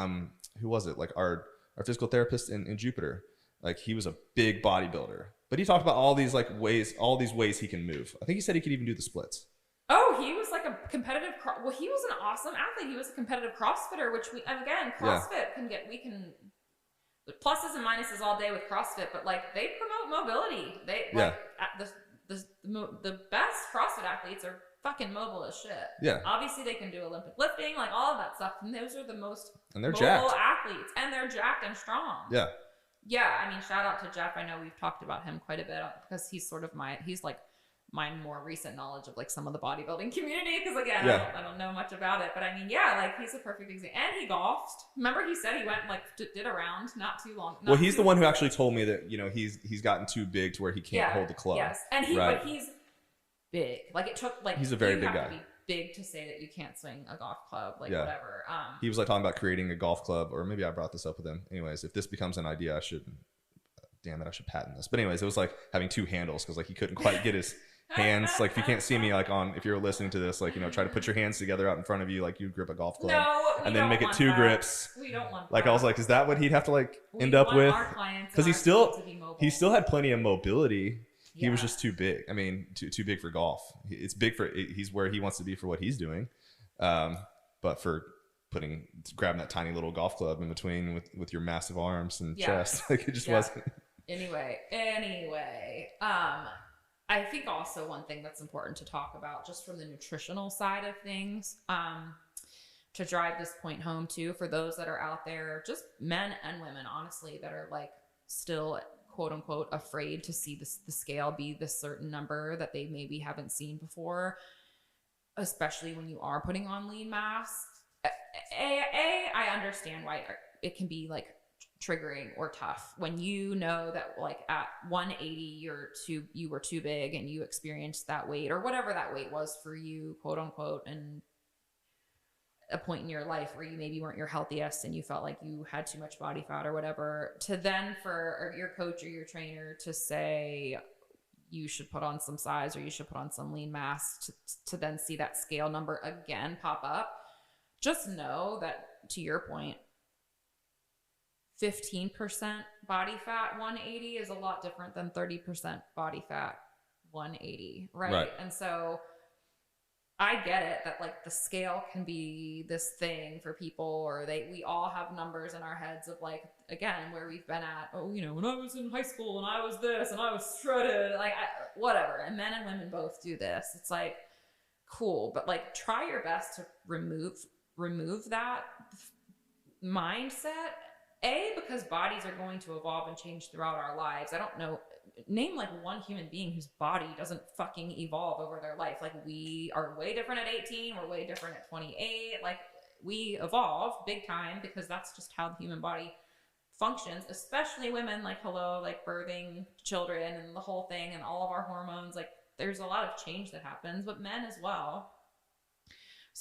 who was it? Like our physical therapist in Jupiter. Like he was a big bodybuilder, but he talked about all these ways he can move. I think he said he could even do the splits.
Oh, he was like a competitive. Well, he was an awesome athlete. He was a competitive CrossFitter, which CrossFit can get. We can pluses and minuses all day with CrossFit, but like they promote mobility. They like the best CrossFit athletes are fucking mobile as shit.
Yeah.
Obviously, they can do Olympic lifting, like all of that stuff, and those are the most
and they're
mobile
jacked.
athletes, and they're jacked and strong.
Yeah.
Yeah, I mean, shout out to Jeff. I know we've talked about him quite a bit because he's sort of he's like my more recent knowledge of like some of the bodybuilding community, because again I don't know much about it, but I mean like he's a perfect example. And he golfed. Remember he said he went like did a round not too long.
Well, he's the one who actually told me that he's gotten too big to where he can't hold the club.
Yes, and but he's big. Like it took like
he's a very big guy.
To be big to say that you can't swing a golf club, like whatever.
He was like talking about creating a golf club, or maybe I brought this up with him. Anyways, if this becomes an idea, I should patent this. But anyways, it was like having two handles, because like he couldn't quite get his hands, like if you can't see me, like if you're listening to this, like try to put your hands together out in front of you like you grip a golf club, and then make it two grips.
We don't want
like that. I was like, is that what he'd have to like end up with? Because he still had plenty of mobility. He was just too big. I mean, too big for golf. It's big he's where he wants to be for what he's doing, but for grabbing that tiny little golf club in between with your massive arms and chest, like it just wasn't. Anyway,
I think also one thing that's important to talk about, just from the nutritional side of things, to drive this point home too, for those that are out there, just men and women, honestly, that are like still quote unquote afraid to see the scale be this certain number that they maybe haven't seen before, especially when you are putting on lean mass. I understand why it can be like triggering or tough when you know that like at 180 you were too big and you experienced that weight or whatever that weight was for you, quote unquote, and a point in your life where you maybe weren't your healthiest and you felt like you had too much body fat or whatever, to then for your coach or your trainer to say you should put on some size or you should put on some lean mass to then see that scale number again pop up. Just know that, to your point, 15% body fat 180 is a lot different than 30% body fat 180, right? And so I get it that like the scale can be this thing for people, or we all have numbers in our heads of like, again, where we've been at, when I was in high school and I was this and I was shredded, like whatever. And men and women both do this. It's like, cool, but like try your best to remove that mindset. Because bodies are going to evolve and change throughout our lives. I don't know, name like one human being whose body doesn't fucking evolve over their life. Like we are way different at 18, we're way different at 28. Like we evolve big time because that's just how the human body functions, especially women, like like birthing children and the whole thing and all of our hormones. Like there's a lot of change that happens, but men as well.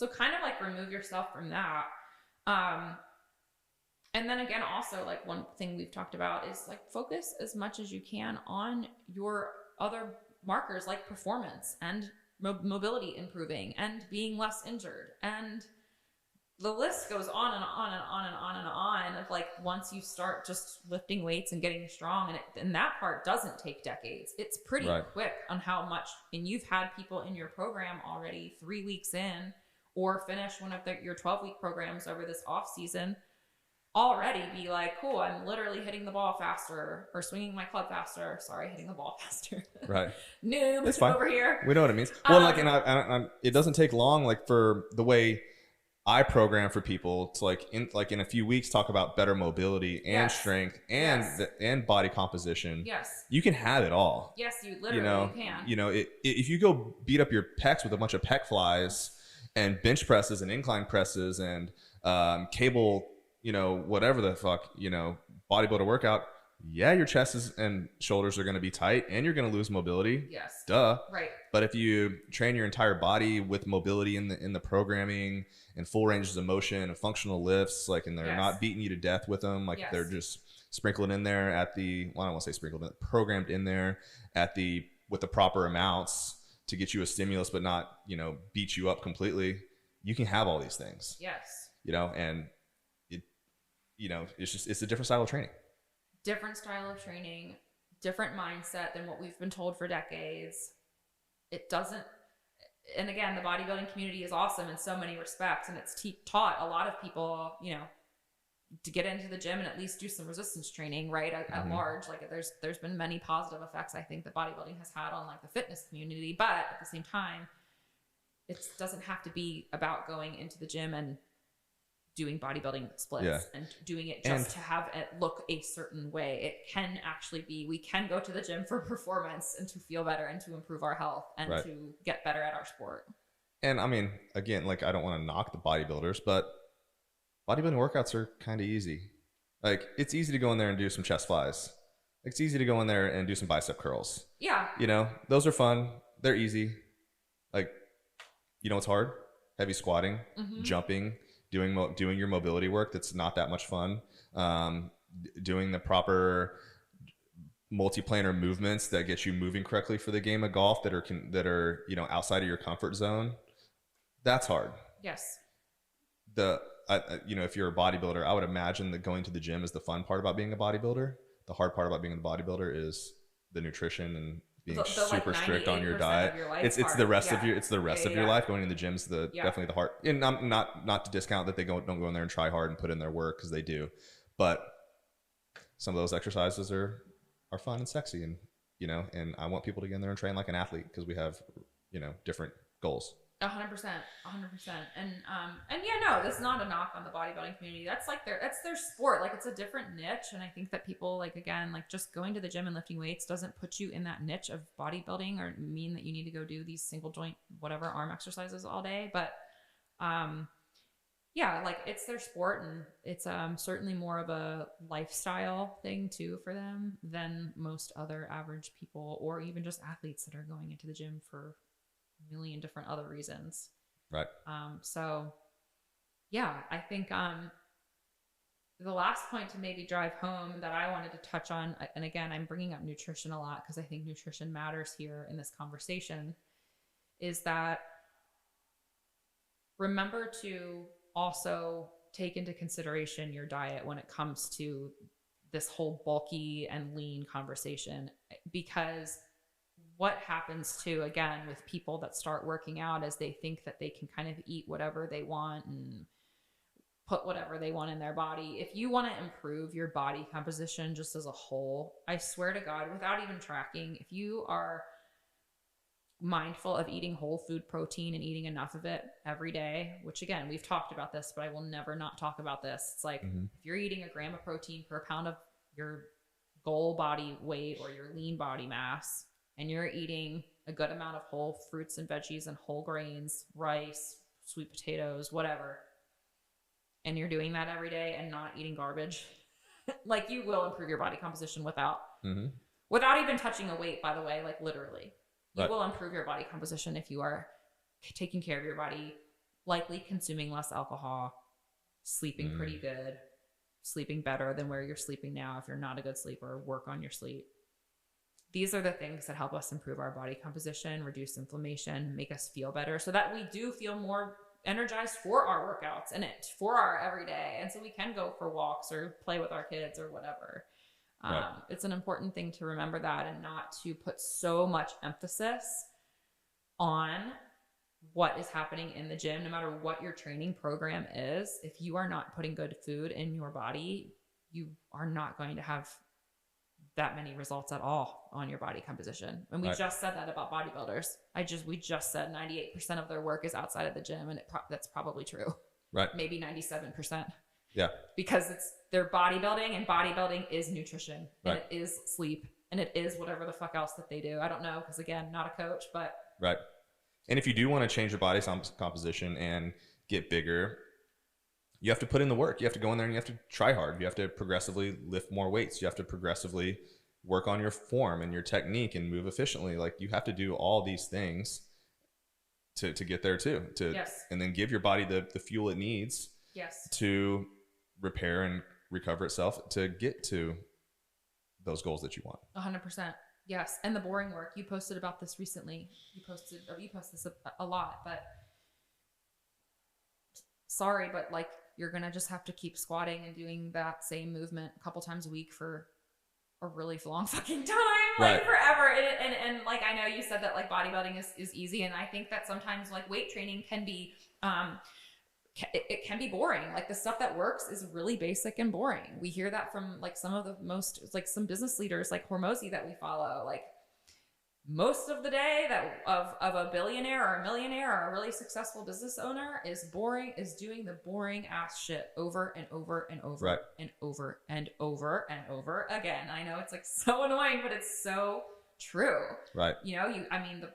So kind of like remove yourself from that. And then again, also like one thing we've talked about is like focus as much as you can on your other markers like performance and mobility improving and being less injured. And the list goes on and on and on and on and on of like, once you start just lifting weights and getting strong, and that part doesn't take decades. It's pretty quick on how much, and you've had people in your program already 3 weeks in or finish one of your 12-week programs over this off season already be like, cool, I'm literally hitting the ball faster or swinging my club faster. Sorry, hitting the ball faster.
Right.
Noob
it's fine.
Over here.
We know what it means. Well, like, and it doesn't take long, like for the way I program for people to like in a few weeks talk about better mobility and strength and body composition.
Yes.
You can have it all.
Yes, you literally can.
If you go beat up your pecs with a bunch of pec flies and bench presses and incline presses and cable, whatever the fuck, bodybuilder workout, your chest and shoulders are going to be tight and you're going to lose mobility.
Yes.
Duh.
Right.
But if you train your entire body with mobility in the programming and full ranges of motion and functional lifts, like, and they're not beating you to death with them, like they're just sprinkled in there at the, well, I don't want to say sprinkled, but programmed in there with the proper amounts to get you a stimulus, but not, beat you up completely. You can have all these things.
Yes.
And it's a different style of training.
Different style of training, different mindset than what we've been told for decades. It doesn't, and again, the bodybuilding community is awesome in so many respects, and it's taught a lot of people, to get into the gym and at least do some resistance training, right? At large, like there's been many positive effects I think that bodybuilding has had on like the fitness community, but at the same time, it doesn't have to be about going into the gym and doing bodybuilding splits and doing it just to have it look a certain way. It can actually be, we can go to the gym for performance and to feel better and to improve our health and to get better at our sport. And
I mean, again, like, I don't want to knock the bodybuilders, but bodybuilding workouts are kind of easy. Like, it's easy to go in there and do some chest flies. It's easy to go in there and do some bicep curls.
Yeah.
Those are fun. They're easy. Like, what's hard? Heavy squatting, jumping, doing your mobility work that's not that much fun, doing the proper multiplanar movements that get you moving correctly for the game of golf that are outside of your comfort zone. That's hard.
Yes.
If you're a bodybuilder, I would imagine that going to the gym is the fun part about being a bodybuilder. The hard part about being a bodybuilder is the nutrition and being super strict on your diet. It's the rest of your life. Going to the gym's definitely the hard. And not to discount that they don't go in there and try hard and put in their work, because they do, but some of those exercises are fun and sexy, and I want people to get in there and train like an athlete, because we have different goals. 100%.
And no, that's not a knock on the bodybuilding community. That's their sport. Like, it's a different niche. And I think that people, like, again, like, just going to the gym and lifting weights doesn't put you in that niche of bodybuilding or mean that you need to go do these single joint, whatever arm exercises all day. But, like, it's their sport, and it's, certainly more of a lifestyle thing too for them than most other average people, or even just athletes that are going into the gym for a million different other reasons.
Right.
I think the last point to maybe drive home that I wanted to touch on, and again, I'm bringing up nutrition a lot because I think nutrition matters here in this conversation, is that remember to also take into consideration your diet when it comes to this whole bulky and lean conversation, because what happens too, again, with people that start working out is they think that they can kind of eat whatever they want and put whatever they want in their body. If you want to improve your body composition just as a whole, I swear to God, without even tracking, if you are mindful of eating whole food protein and eating enough of it every day, which again, we've talked about this, but I will never not talk about this. It's like, if you're eating a gram of protein per pound of your goal body weight or your lean body mass, and you're eating a good amount of whole fruits and veggies and whole grains, rice, sweet potatoes, whatever, and you're doing that every day and not eating garbage, like, you will improve your body composition without even touching a weight, by the way, like, literally. You will improve your body composition if you are taking care of your body, likely consuming less alcohol, sleeping pretty good, sleeping better than where you're sleeping now. If you're not a good sleeper, work on your sleep. These are the things that help us improve our body composition, reduce inflammation, make us feel better so that we do feel more energized for our workouts and for our everyday. And so we can go for walks or play with our kids or whatever.
Right.
It's an important thing to remember that, and not to put so much emphasis on what is happening in the gym. No matter what your training program is, if you are not putting good food in your body, you are not going to have that many results at all on your body composition. And we just said that about bodybuilders. We just said 98% of their work is outside of the gym, and that's probably true.
Right.
Maybe 97%.
Yeah.
Because they're bodybuilding, and bodybuilding is nutrition, and it is sleep, and it is whatever the fuck else that they do. I don't know, because again, not a coach, but
right. And if you do want to change your body composition and get bigger, you have to put in the work. You have to go in there and you have to try hard. You have to progressively lift more weights. You have to progressively work on your form and your technique and move efficiently. Like, you have to do all these things to get there too. And then give your body the fuel it needs to repair and recover itself to get to those goals that you want.
100%. Yes. And the boring work. You posted about this recently. You post this a lot, but sorry, but like, you're going to just have to keep squatting and doing that same movement a couple times a week for a really long fucking time, like forever. And like, I know you said that like bodybuilding is easy. And I think that sometimes like weight training can be, it can be boring. Like, the stuff that works is really basic and boring. We hear that from like some of the most, like some business leaders like Hormozi that we follow. Like, most of the day that of a billionaire or a millionaire or a really successful business owner is doing the boring ass shit over and over and over and over and over and over again. I know it's like so annoying, but it's so true. Right. You know,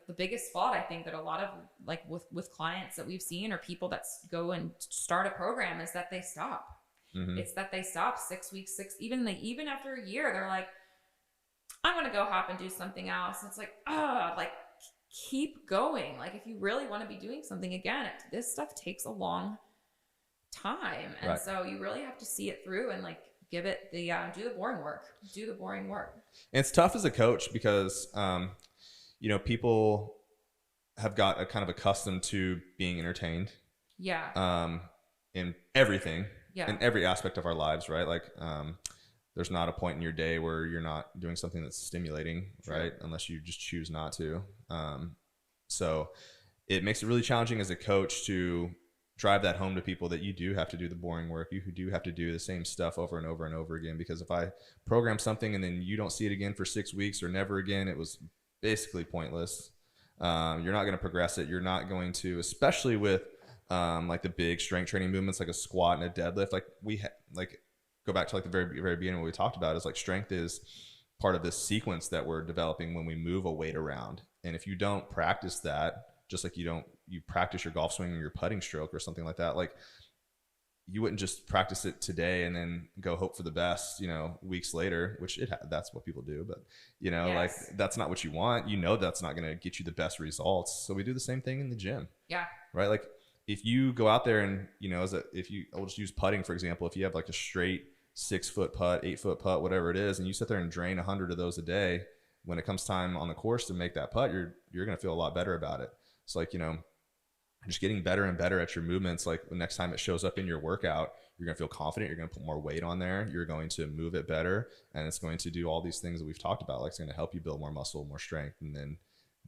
the biggest fault I think that a lot of like with clients that we've seen, or people that go and start a program, is that they stop. Mm-hmm. It's that they stop 6 weeks, even after a year, they're like, I'm going to go hop and do something else. It's like, like, keep going. Like, if you really want to be doing something again, this stuff takes a long time. And so you really have to see it through and like give it the, do the boring work.
And it's tough as a coach because, people have got a kind of accustomed to being entertained. Yeah. In everything. Yeah. In every aspect of our lives. Right. Like, there's not a point in your day where you're not doing something that's stimulating, right? Unless you just choose not to. So it makes it really challenging as a coach to drive that home to people that you do have to do the boring work. You do have to do the same stuff over and over and over again, because if I program something and then you don't see it again for 6 weeks or never again, it was basically pointless. You're not going to progress it. You're not going to, especially with like the big strength training movements, like a squat and a deadlift. Like go back to like the very, very beginning, what we talked about is like strength is part of this sequence that we're developing when we move a weight around. And if you don't practice that, just like you practice your golf swing or your putting stroke or something like that, like you wouldn't just practice it today and then go hope for the best, weeks later, which that's what people do. But, like that's not what you want. That's not going to get you the best results. So we do the same thing in the gym. Yeah. Right. Like if you go out there and, I'll just use putting, for example, if you have like a straight 6-foot putt, 8-foot putt, whatever it is, and you sit there and drain 100 of those a day, when it comes time on the course to make that putt, you're going to feel a lot better about it. It's like, just getting better and better at your movements. Like the next time it shows up in your workout, you're going to feel confident. You're going to put more weight on there. You're going to move it better. And it's going to do all these things that we've talked about. Like it's going to help you build more muscle, more strength. And then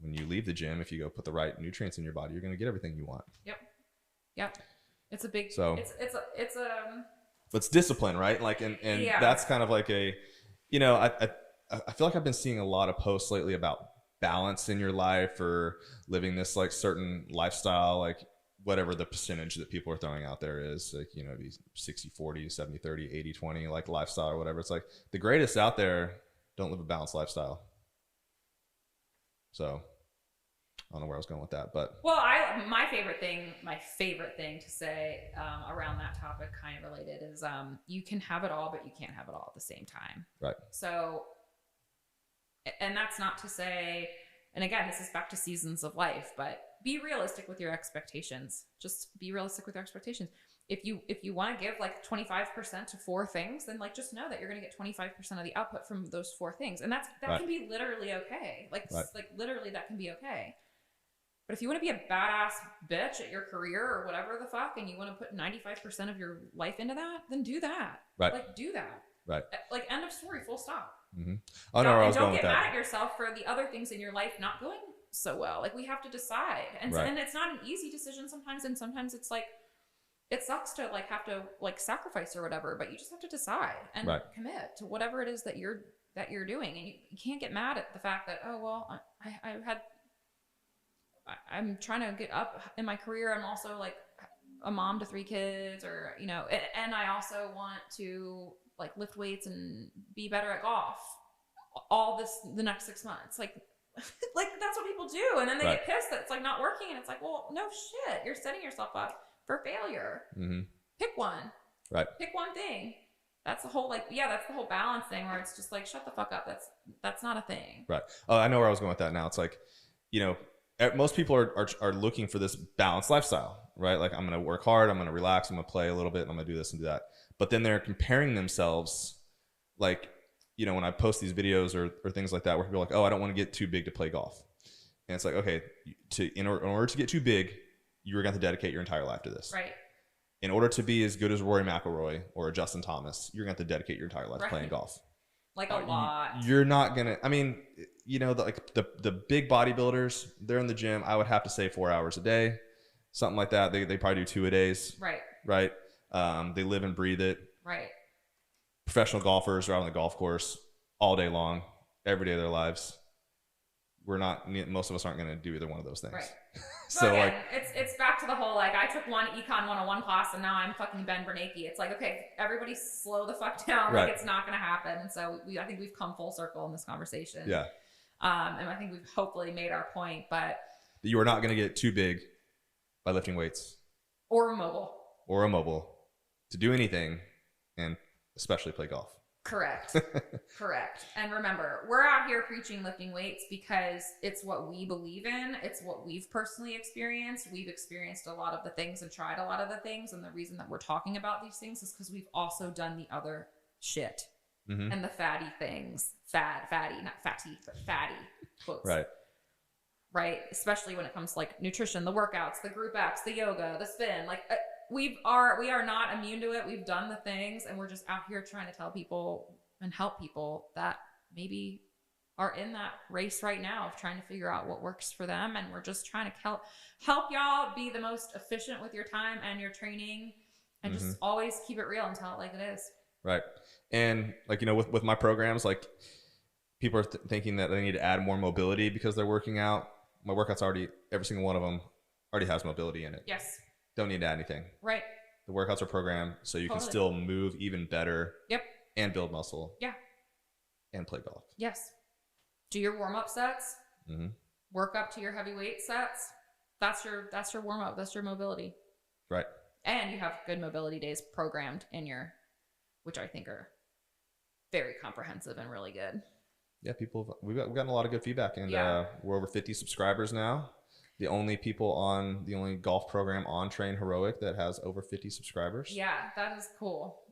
when you leave the gym, if you go put the right nutrients in your body, you're going to get everything you want. Yep. It's a big, it's discipline, right? Like, and that's kind of like I feel like I've been seeing a lot of posts lately about balance in your life or living this like certain lifestyle, like whatever the percentage that people are throwing out there is, like, 60, 40, 70, 30, 80, 20, like lifestyle or whatever. It's like the greatest out there don't live a balanced lifestyle. So I don't know where I was going with that, but my favorite thing to say around that topic, kind of related, is you can have it all, but you can't have it all at the same time. Right. So, and that's not to say
and again, this is back to seasons of life, but be realistic with your expectations. Just be realistic with your expectations. If you want to give like 25% to 4 things, then like just know that you're going to get 25% of the output from those 4 things. And that
right.
can be literally okay. Like,
right.
like literally that can be okay. But if you want to be a badass bitch at your career or whatever the fuck, and you want to put 95% of your life into that, then do that.
Right.
Like do that.
Right.
Like end of story, full stop.
Mm-hmm. Oh no, I was going with that.
Don't get mad at yourself for the other things in your life not going so well. Like we have to decide. And,
right.
and it's not an easy decision sometimes. And sometimes it's like, it sucks to like have to like sacrifice or whatever, but you just have to decide and
right.
commit to whatever it is that you're doing. And you can't get mad at the fact that, oh, well, I'm trying to get up in my career. I'm also like a mom to 3 kids, or, you know, and I also want to like lift weights and be better at golf the next 6 months. Like that's what people do. And then they
right.
get pissed that it's like not working. And it's like, well, no shit. You're setting yourself up for failure.
Mm-hmm.
Pick one.
Right.
Pick one thing. That's the whole that's the whole balance thing where it's just like, shut the fuck up. That's not a thing.
Right. Oh, I know where I was going with that now. It's like, you know, most people are looking for this balanced lifestyle, right? Like I'm going to work hard, I'm going to relax, I'm going to play a little bit, and I'm going to do this and do that. But then they're comparing themselves, like, you know, when I post these videos or things like that, where people are like, oh, I don't want to get too big to play golf. And it's like, okay, in order to get too big, you're going to dedicate your entire life to this.
Right.
In order to be as good as Rory McIlroy or Justin Thomas, you're going to have to dedicate your entire life playing golf.
Like a lot.
You're not going to, I mean, you know, the big bodybuilders, they're in the gym. I would have to say 4 hours a day, something like that. They probably do 2 a days.
Right.
Right. They live and breathe it.
Right.
Professional golfers are out on the golf course all day long, every day of their lives. Most of us aren't going to do either one of those things.
Right.
So
again,
like,
it's back to the whole, like, I took one Econ 101 class and now I'm fucking Ben Bernanke. It's like, okay, everybody slow the fuck down.
Right.
Like, it's not going to happen. And so I think we've come full circle in this conversation.
Yeah.
And I think we've hopefully made our point, but
you are not going to get too big by lifting weights
or immobile
to do anything, and especially play golf.
Correct. Correct. And remember, we're out here preaching lifting weights because it's what we believe in. It's what we've personally experienced. We've experienced a lot of the things and tried a lot of the things. And the reason that we're talking about these things is because we've also done the other shit and the fatty things. Fatty, not fatty, but fatty quotes.
Right.
Right. Especially when it comes to like nutrition, the workouts, the group X, the yoga, the spin, like we are not immune to it. We've done the things, and we're just out here trying to tell people and help people that maybe are in that race right now of trying to figure out what works for them. And we're just trying to help y'all be the most efficient with your time and your training, and just always keep it real and tell it like it is. Right.
And like, you know, with my programs, like people are thinking that they need to add more mobility because they're working out. My workouts every single one of them already has mobility in it.
Yes.
Don't need to add anything.
Right.
The workouts are programmed so you can still move even better.
Yep.
And build muscle.
Yeah.
And play golf.
Yes. Do your warm-up sets. Work up to your heavyweight sets. That's your warm-up. That's your mobility.
Right.
And you have good mobility days programmed in which I think are very comprehensive and really good.
Yeah, we've gotten a lot of good feedback, and we're over 50 subscribers now. The only golf program on Train Heroic that has over 50 subscribers.
Yeah, that is cool.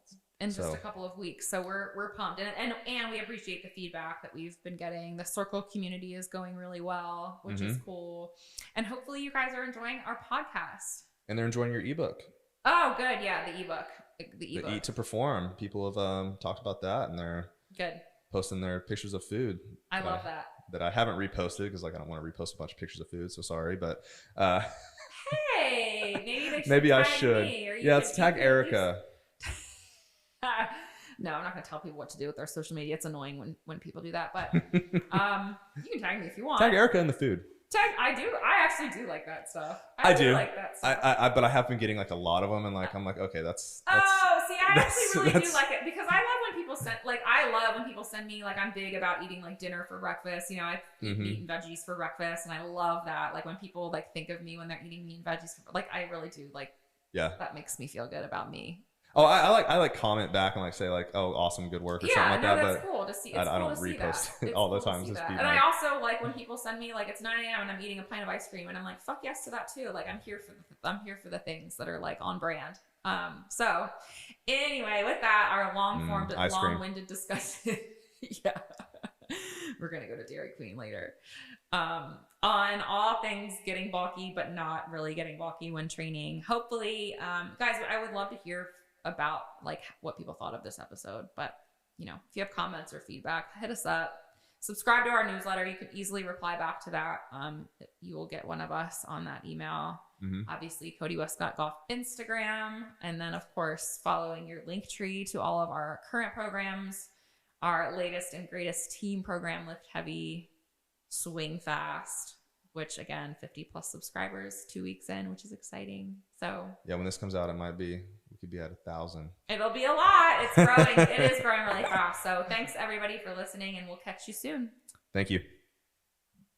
In just a couple of weeks. So we're pumped. And we appreciate the feedback that we've been getting. The circle community is going really well, which is cool. And hopefully you guys are enjoying our podcast.
And they're enjoying your ebook.
Oh, good. Yeah, the ebook. The
Eat to Perform. People have talked about that, and they're
good.
Posting their pictures of food.
I love that.
That I haven't reposted because like I don't want to repost a bunch of pictures of food, so sorry, but
hey,
maybe I should. Yeah, let's tag Erika.
No, I'm not going to tell people what to do with their social media. It's annoying when people do that, but you can tag me if you want.
Tag Erika in the food.
I do. I actually do like that stuff.
I do
like that stuff.
But I have been getting like a lot of them, and like I'm like, okay, that's
see, I actually really do like it because I love when people send me like, I'm big about eating like dinner for breakfast. You know, I eat meat and veggies for breakfast, and I love that. Like when people like think of me when they're eating meat and veggies, like I really do like.
Yeah.
That makes me feel good about me.
Oh, I like comment back and like say like, oh, awesome, good work or something like that.
That's
but
cool to see. It's
I
cool
don't
to see
repost
that.
it all
Cool
the time.
to see
Just
that.
be
And I
nice.
also like when people send me like it's 9 a.m. and I'm eating a pint of ice cream and I'm like, fuck yes to that too. Like I'm here for the things that are like on brand. So anyway, with that, our long-winded discussion. Yeah. We're gonna go to Dairy Queen later. On all things getting bulky, but not really getting bulky when training. Hopefully, guys, I would love to hear about like what people thought of this episode. But if you have comments or feedback, hit us up. Subscribe to our newsletter. You can easily reply back to that. You will get one of us on that email. Obviously, Cody Wescott Golf Instagram, and then of course following your link tree to all of our current programs, our latest and greatest team program, Lift Heavy, Swing Fast, which again 50 plus subscribers 2 weeks in, which is exciting. So
yeah, when this comes out, we could be at 1,000.
It'll be a lot. It's growing. It is growing really fast. So thanks everybody for listening, and we'll catch you soon.
Thank you.